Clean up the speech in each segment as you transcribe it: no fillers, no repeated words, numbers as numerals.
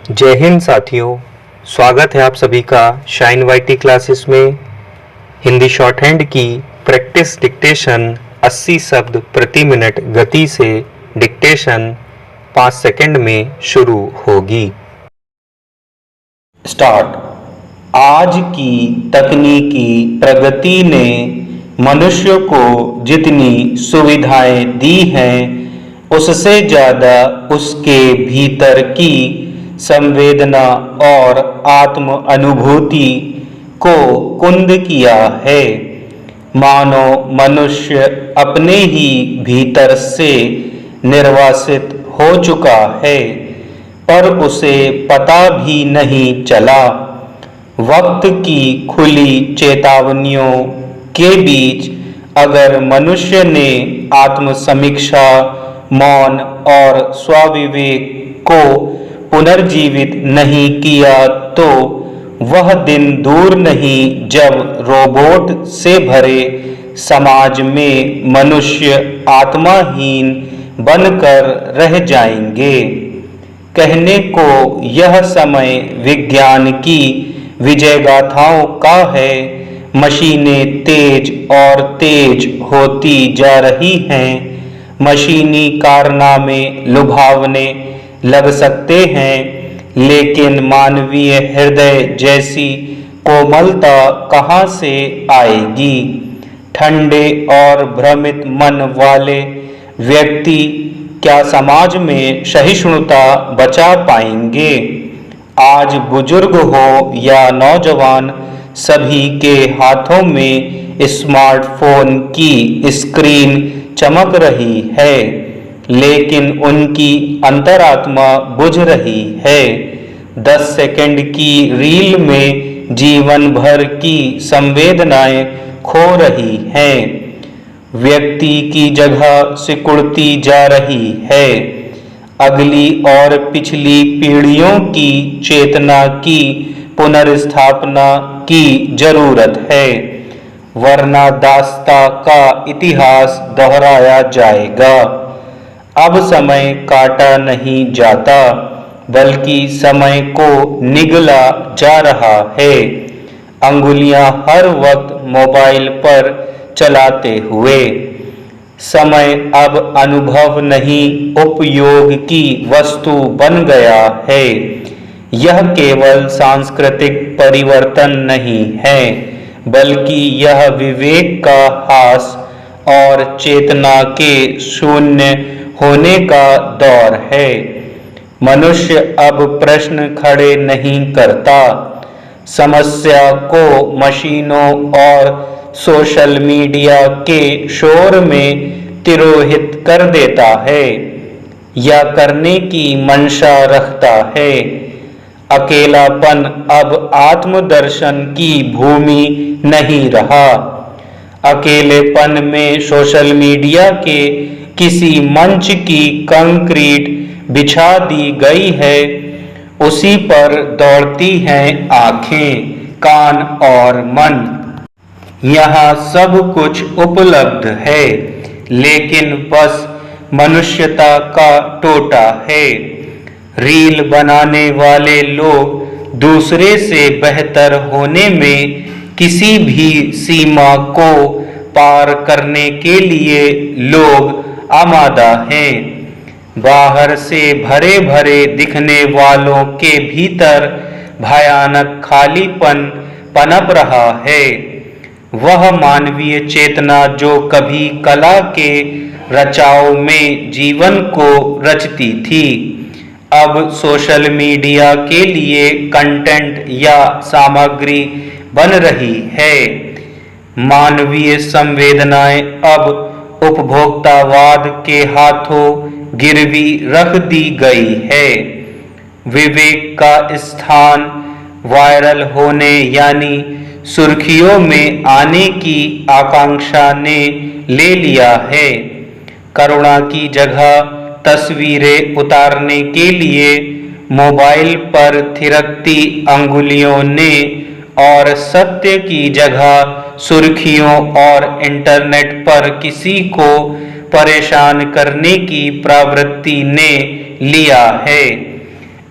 जय हिंद साथियों, स्वागत है आप सभी का शाइन वाईटी क्लासेस में। हिंदी शॉर्ट हैंड की प्रैक्टिस डिक्टेशन 80 शब्द प्रति मिनट गति से डिक्टेशन 5 सेकंड में शुरू होगी। स्टार्ट। आज की तकनीकी प्रगति ने मनुष्य को जितनी सुविधाएं दी हैं, उससे ज़्यादा उसके भीतर की संवेदना और आत्म अनुभूति को कुंद किया है। मानो मनुष्य अपने ही भीतर से निर्वासित हो चुका है, पर उसे पता भी नहीं चला। वक्त की खुली चेतावनियों के बीच अगर मनुष्य ने आत्मसमीक्षा, मौन और स्वविवेक को पुनर्जीवित नहीं किया तो वह दिन दूर नहीं जब रोबोट से भरे समाज में मनुष्य आत्माहीन बनकर रह जाएंगे। कहने को यह समय विज्ञान की विजय गाथाओं का है। मशीनें तेज और तेज होती जा रही हैं। मशीनी कारनामे लुभावने लग सकते हैं, लेकिन मानवीय हृदय जैसी कोमलता कहाँ से आएगी? ठंडे और भ्रमित मन वाले व्यक्ति क्या समाज में सहिष्णुता बचा पाएंगे? आज बुजुर्ग हो या नौजवान, सभी के हाथों में स्मार्टफोन की स्क्रीन चमक रही है, लेकिन उनकी अंतरात्मा बुझ रही है। 10 सेकंड की रील में जीवन भर की संवेदनाएं खो रही हैं। व्यक्ति की जगह सिकुड़ती जा रही है। अगली और पिछली पीढ़ियों की चेतना की पुनर्स्थापना की जरूरत है, वरना दास्ता का इतिहास दोहराया जाएगा। अब समय काटा नहीं जाता, बल्कि समय को निगला जा रहा है। अंगुलियां हर वक्त मोबाइल पर चलाते हुए। समय अब अनुभव नहीं, उपयोग की वस्तु बन गया है। यह केवल सांस्कृतिक परिवर्तन नहीं है, बल्कि यह विवेक का ह्रास और चेतना के शून्य होने का दौर है। मनुष्य अब प्रश्न खड़े नहीं करता, समस्या को मशीनों और सोशल मीडिया के शोर में तिरोहित कर देता है या करने की मंशा रखता है। अकेलापन अब आत्मदर्शन की भूमि नहीं रहा। अकेलेपन में सोशल मीडिया के किसी मंच की कंक्रीट बिछा दी गई है, उसी पर दौड़ती हैं आंखें, कान और मन। यहाँ सब कुछ उपलब्ध है, लेकिन बस मनुष्यता का टोटा है। रील बनाने वाले लोग दूसरे से बेहतर होने में किसी भी सीमा को पार करने के लिए लोग आमादा हैं। बाहर से भरे भरे दिखने वालों के भीतर भयानक खालीपन पनप रहा है। वह मानवीय चेतना जो कभी कला के रचाव में जीवन को रचती थी, अब सोशल मीडिया के लिए कंटेंट या सामग्री बन रही है। मानवीय संवेदनाएं अब उपभोक्तावाद के हाथों गिरवी रख दी गई है। विवेक का स्थान वायरल होने यानी सुर्खियों में आने की आकांक्षा ने ले लिया है। करुणा की जगह तस्वीरें उतारने के लिए मोबाइल पर थिरकती अंगुलियों ने और सत्य की जगह सुर्खियों और इंटरनेट पर किसी को परेशान करने की प्रवृत्ति ने लिया है।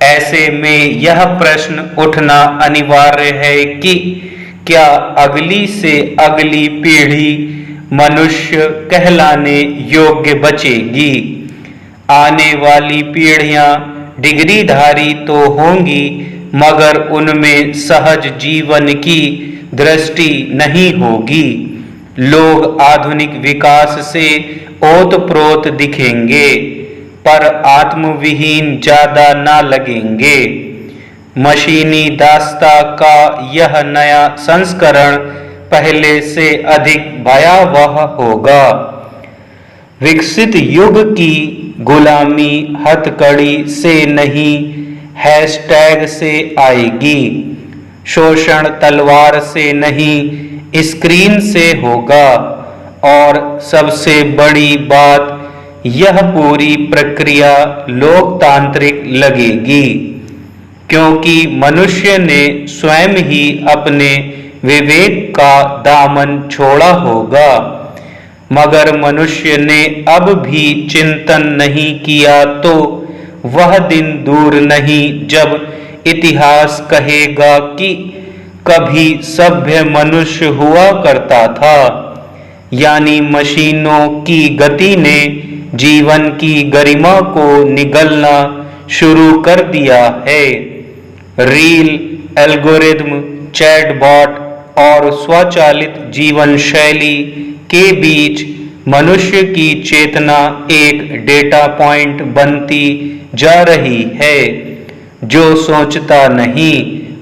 ऐसे में यह प्रश्न उठना अनिवार्य है कि क्या अगली से अगली पीढ़ी मनुष्य कहलाने योग्य बचेगी। आने वाली पीढ़ियां डिग्रीधारी तो होंगी, मगर उनमें सहज जीवन की दृष्टि नहीं होगी। लोग आधुनिक विकास से ओतप्रोत दिखेंगे, पर आत्मविहीन ज्यादा ना लगेंगे। मशीनी दास्ता का यह नया संस्करण पहले से अधिक भयावह होगा। विकसित युग की गुलामी हथकड़ी से नहीं, हैशटैग से आएगी। शोषण तलवार से नहीं, स्क्रीन से होगा। और सबसे बड़ी बात, यह पूरी प्रक्रिया लोकतांत्रिक लगेगी, क्योंकि मनुष्य ने स्वयं ही अपने विवेक का दामन छोड़ा होगा। मगर मनुष्य ने अब भी चिंतन नहीं किया तो वह दिन दूर नहीं जब इतिहास कहेगा कि कभी सभ्य मनुष्य हुआ करता था। यानी मशीनों की गति ने जीवन की गरिमा को निगलना शुरू कर दिया है। रील, एल्गोरिथम, चैटबॉट और स्वचालित जीवन शैली के बीच मनुष्य की चेतना एक डेटा पॉइंट बनती जा रही है, जो सोचता नहीं,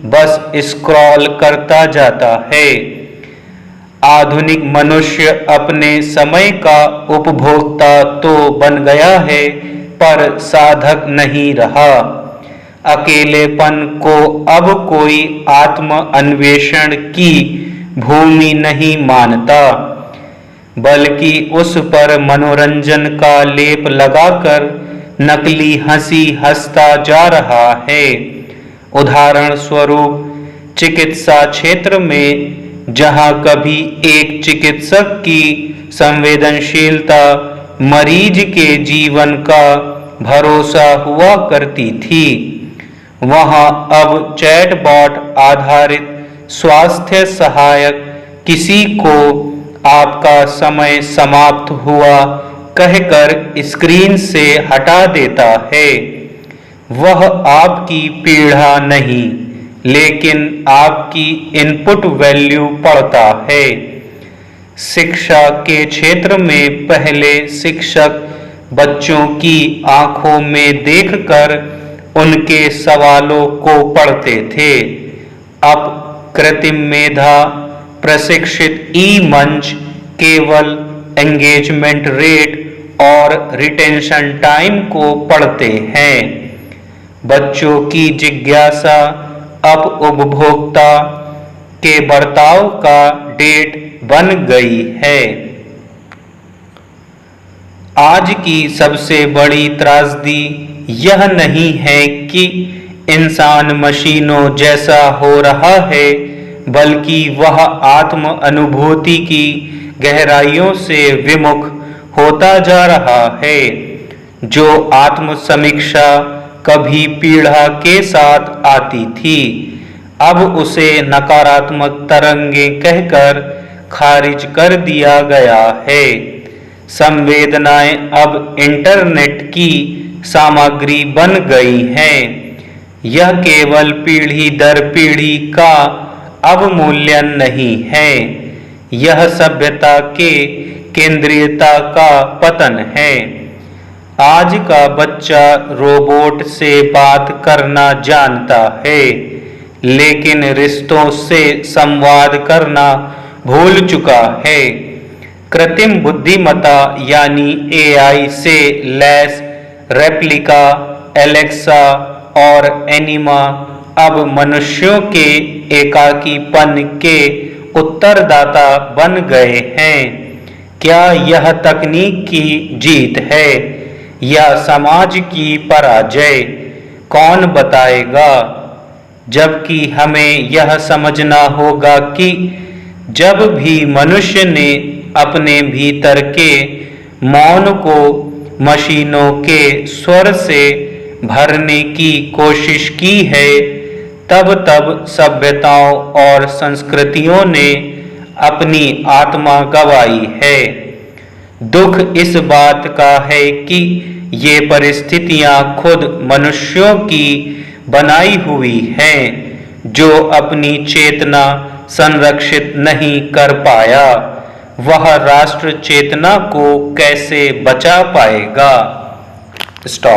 बस स्क्रॉल करता जाता है। आधुनिक मनुष्य अपने समय का उपभोक्ता तो बन गया है, पर साधक नहीं रहा। अकेलेपन को अब कोई आत्म अन्वेषण की भूमि नहीं मानता, बल्कि उस पर मनोरंजन का लेप लगाकर नकली हंसी हंसता जा रहा है। उदाहरण स्वरूप, चिकित्सा क्षेत्र में जहां कभी एक चिकित्सक की संवेदनशीलता मरीज के जीवन का भरोसा हुआ करती थी, वहां अब चैटबॉट आधारित स्वास्थ्य सहायक किसी को आपका समय समाप्त हुआ कहकर स्क्रीन से हटा देता है। वह आपकी पीड़ा नहीं, लेकिन आपकी इनपुट वैल्यू पढ़ता है। शिक्षा के क्षेत्र में पहले शिक्षक बच्चों की आंखों में देखकर उनके सवालों को पढ़ते थे। अब कृत्रिम मेधा प्रशिक्षित ई-मंच केवल एंगेजमेंट रेट और रिटेंशन टाइम को पढ़ते हैं। बच्चों की जिज्ञासा अब उपभोक्ता के बर्ताव का डेट बन गई है। आज की सबसे बड़ी त्रासदी यह नहीं है कि इंसान मशीनों जैसा हो रहा है, बल्कि वह आत्म अनुभूति की गहराइयों से विमुख होता जा रहा है। जो आत्म समीक्षा कभी पीड़ा के साथ आती थी, अब उसे नकारात्मक तरंगे कहकर खारिज कर दिया गया है। संवेदनाएं अब इंटरनेट की सामग्री बन गई हैं। यह केवल पीढ़ी दर पीढ़ी का अवमूल्यन नहीं है, यह सभ्यता के केंद्रीयता का पतन है। आज का बच्चा रोबोट से बात करना जानता है, लेकिन रिश्तों से संवाद करना भूल चुका है। कृत्रिम बुद्धिमत्ता यानी एआई से लैस रेप्लिका, एलेक्सा और एनिमा अब मनुष्यों के एकाकीपन के उत्तरदाता बन गए हैं। क्या यह तकनीक की जीत है या समाज की पराजय? कौन बताएगा? जबकि हमें यह समझना होगा कि जब भी मनुष्य ने अपने भीतर के मौन को मशीनों के स्वर से भरने की कोशिश की है, तब तब सभ्यताओं और संस्कृतियों ने अपनी आत्मा गंवाई है। दुख इस बात का है कि ये परिस्थितियां खुद मनुष्यों की बनाई हुई हैं, जो अपनी चेतना संरक्षित नहीं कर पाया, वह राष्ट्र चेतना को कैसे बचा पाएगा। स्टॉप।